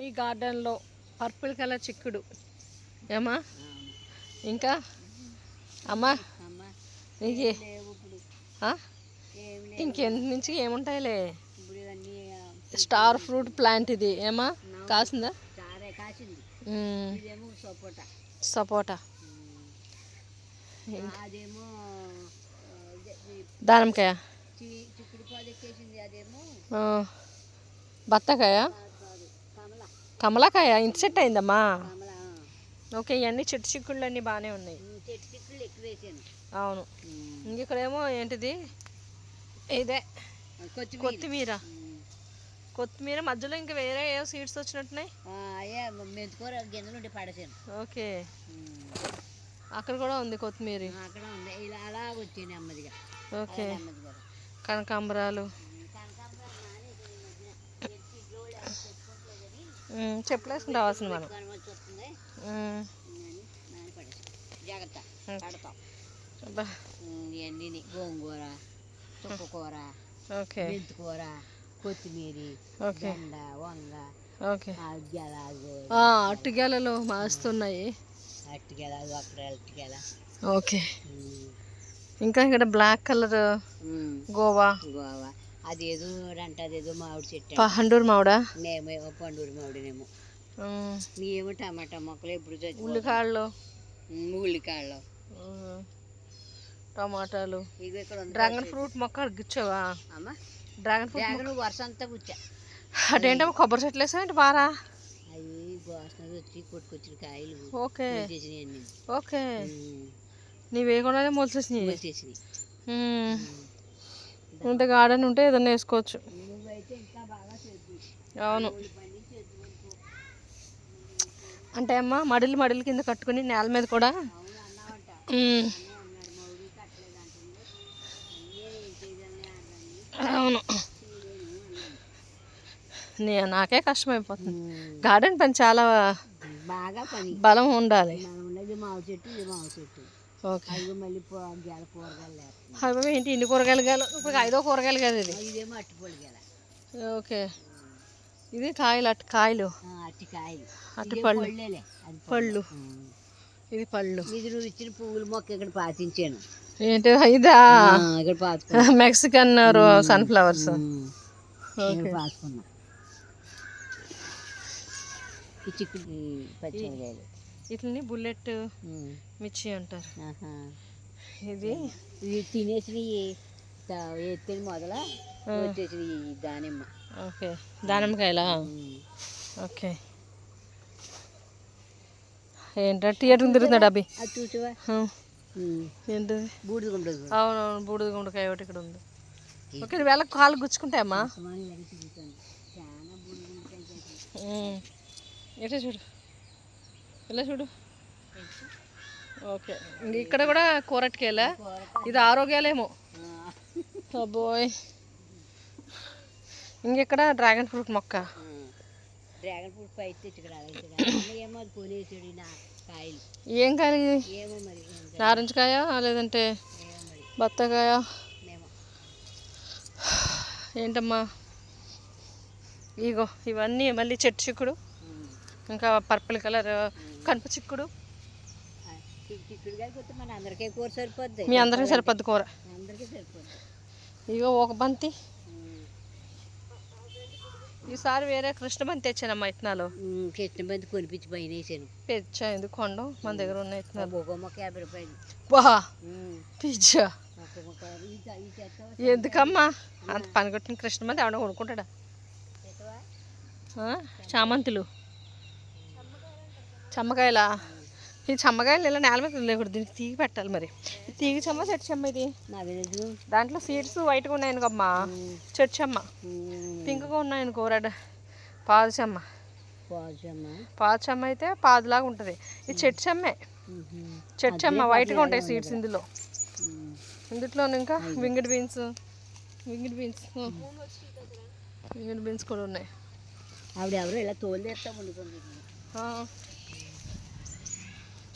ఈ గార్డెన్లో purple colour చిక్కుడు ఏమా ఇంకా అమ్మా నీకు ఇంకెంత నుంచి ఏముంటాయిలే. స్టార్ ఫ్రూట్ ప్లాంట్ ఇది ఏమా కాసిందా? సపోటా, దానిమ్మకాయ, బత్తాకాయ, కమలాకాయ. ఇంత సెట్ అయిందమ్మా. ఓకే, ఇవన్నీ చెట్టు చిక్కుళ్ళు అన్నీ బాగానే ఉన్నాయి. అవును. ఇంకెక్కడేమో ఏంటిది ఇదే కొత్తిమీర. కొత్తిమీర మధ్యలో ఇంకా వేరే ఏవో సీడ్స్ వచ్చినట్టున్నాయి. ఓకే, అక్కడ కూడా ఉంది కొత్తిమీర. ఓకే, కనకాంబరాలు. చెప్పులు వేసుకుని రావాల్సింది మనం. గోంగూర, చుక్కకూర, మెంతికూర, కొత్తిమీర, వంగ. ఓకే, అట్టుగేలలో మాస్తున్నాయి. ఓకే, ఇంకా ఇక్కడ బ్లాక్ కలర్ గోవా. అదేదో అంటే అదేదో మామిడి చెట్టు. పండూరు మామిడా? నేమేమో పండూరు మామిడినేమో. ఏమో టమాటా మొక్కలు ఎప్పుడు ఉల్లికాయలు, టమాటాలు, డ్రాగన్ ఫ్రూట్ మొక్క గుచ్చావా? డ్రాగన్ ఫ్రూట్ వర్షం అంతా గుచ్చా. అదేంటమ్మా కొబ్బరి చెట్లు వేసాయంటే బారా? అవి వాసన వచ్చి కొట్టుకొచ్చిన కాయలు. ఓకే ఓకే, నీవేయకుండానే మొలిసేసినాయి. ఉంటే గార్డెన్ ఉంటే ఏదన్నా వేసుకోవచ్చు. అవును, అంటే అమ్మ మడిలు కింద కట్టుకుని నేల మీద కూడా. అవును, నాకే కష్టమైపోతుంది. గార్డెన్ పని చాలా బాగా బలం ఉండాలి. ఓకే, అవి ఏంటి ఇన్ని కూరగాయలు కాదు, ఇప్పుడు 5వ కూరగాయలు కదా ఇది. ఓకే, ఇది కాయలు, అరటికాయలు, పళ్ళు. ఇది పళ్ళు. ఇది నువ్వు ఇచ్చిన పువ్వుల మొక్క ఇక్కడ పాతించాను. ఏంటి ఇదా? ఇక్కడ పాతుకున్నా. Mexican sunflowers. పాతుకున్నా. ఈ చిక్కుడు పచ్చిమిరకాయలు, వీటిని బుల్లెట్ మిర్చి అంటారు. ఇది తినేసి ఎత్తిన మొదల వచ్చేసి దానిమ్మ. ఓకే, దానిమ్మకాయలా? ఓకే, ఏంటంటే థియేటర్ తిరుగుతున్నాడు అబ్బి. అది చూసావా? ఏంటిది? బూడిదగుండ. అవునవును, బూడిదగుండకాయ ఒకటి ఇక్కడ ఉంది. ఓకే, వేళ కాళ్ళు గుచ్చుకుంటాయమ్మా. ఎట్లా చూడు, ఇలా చూడు. ఓకే, ఇక్కడ కూడా కూరటికాయలా? ఇది ఆరోగ్యాలేమో. అబ్బోయ్, ఇంకెక్కడ డ్రాగన్ ఫ్రూట్ మొక్క. డ్రాగన్ ఫ్రూట్ పై ఏమో కొనేసాడు కాయలు. ఏం కాయలు? ఏమో మరి, నారింజకాయ లేదంటే బత్తాకాయ? ఏంటమ్మా ఇగో ఇవన్నీ మళ్ళీ చెట్టు చిక్కుడు, ఇంకా పర్పుల్ కలర్ కనుప చిక్కుడు. మీ అందరికీ సరిపోద్ది కూర. ఇగో ఒక బంతి. ఈసారి వేరే కృష్ణబంతి తెచ్చానమ్మా ఇత్తనాలు. కృష్ణబంతి కొనిపించి పైన వేసాను. తెచ్చా, ఎందుకు కొండం, మన దగ్గర ఉన్న ఇత్తనాలు. ఒక మొక్క 50 రూపాయలు. బా పిచ్చా, ఎందుకమ్మా అంత పని కొట్టిన కృష్ణబంతి ఎవడో కొనుక్కుంటాడా? చామంతులు, చమ్మకాయలా? ఈ చమ్మకాయలు ఇలా నేల మీద లేకూడదు, దీనికి తీగి పెట్టాలి. మరి తీగి చెమ్మ చెట్టు చెమ్మ ఇది? దాంట్లో సీడ్స్ వైట్గా ఉన్నాయనుకోమ్మా, చెట్టు చెమ్మ. పింక్గా ఉన్నాయనుకో రెడ్ పాదు చెమ్మ. పాదు చెమ్మ అయితే పాదులాగా ఉంటుంది. ఇది చెట్టు చెమ్మే. చెట్టు చెమ్మ వైట్గా ఉంటాయి సీడ్స్ ఇందులో. ఇందులో ఇంకా వింగిడ్ బీన్స్ కూడా ఉన్నాయి. ఆవిడ ఎవరు ఇలా తోలు తెస్తా వండుకుంది.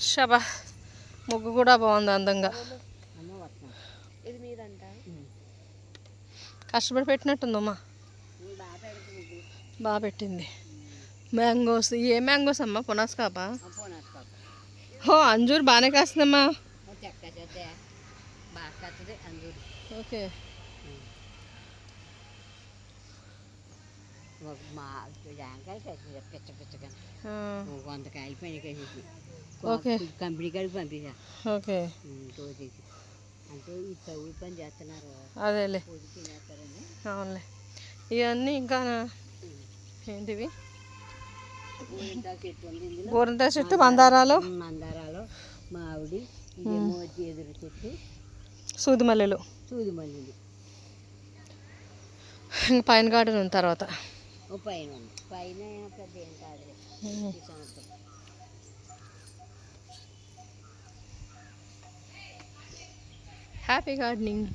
షబా, ముగ్గు కూడా బాగుంది అందంగా. ఇది మీరంట కష్టపడి పెట్టినట్టుందమ్మా. బాగా పెట్టింది. మ్యాంగోస్ ఏ మ్యాంగోస్ అమ్మా పునాస్కాపా పోనాసుకోక హో అంజూర్ బాగానే కాస్తుందమ్మా చెక్క చేస్తే బాగా కత్తది అందరూ ఓకే ఒక మా జాంకాయలు కాసేది పిచ్చ పిచ్చగా కొంతకాయలు పైన కాసేసి ఓకే కంపెనీ కాడికి పంపించా ఓకే తోసేసి అంటే ఈ తవ్వులు పని చేస్తున్నారు అదేలే పోసి తినేస్తారని అవునులే ఇవన్నీ ఇంకా ఏంటివి గోరింటాకు చెట్టు ఉంది ఇందులో గోరింటా చెట్టు మందారాలు మందారాలు మామిడి ఇదేమో ఎదురు చెట్టు సూది మల్లెలు సూది మల్లిది ఇంక పైన గార్డెన్ ఉంది తర్వాత ఓ పైన ఉంది పైన పెద్ద ఏం కాదులే ఈ సంవత్సరం హ్యాపీ గార్డెనింగ్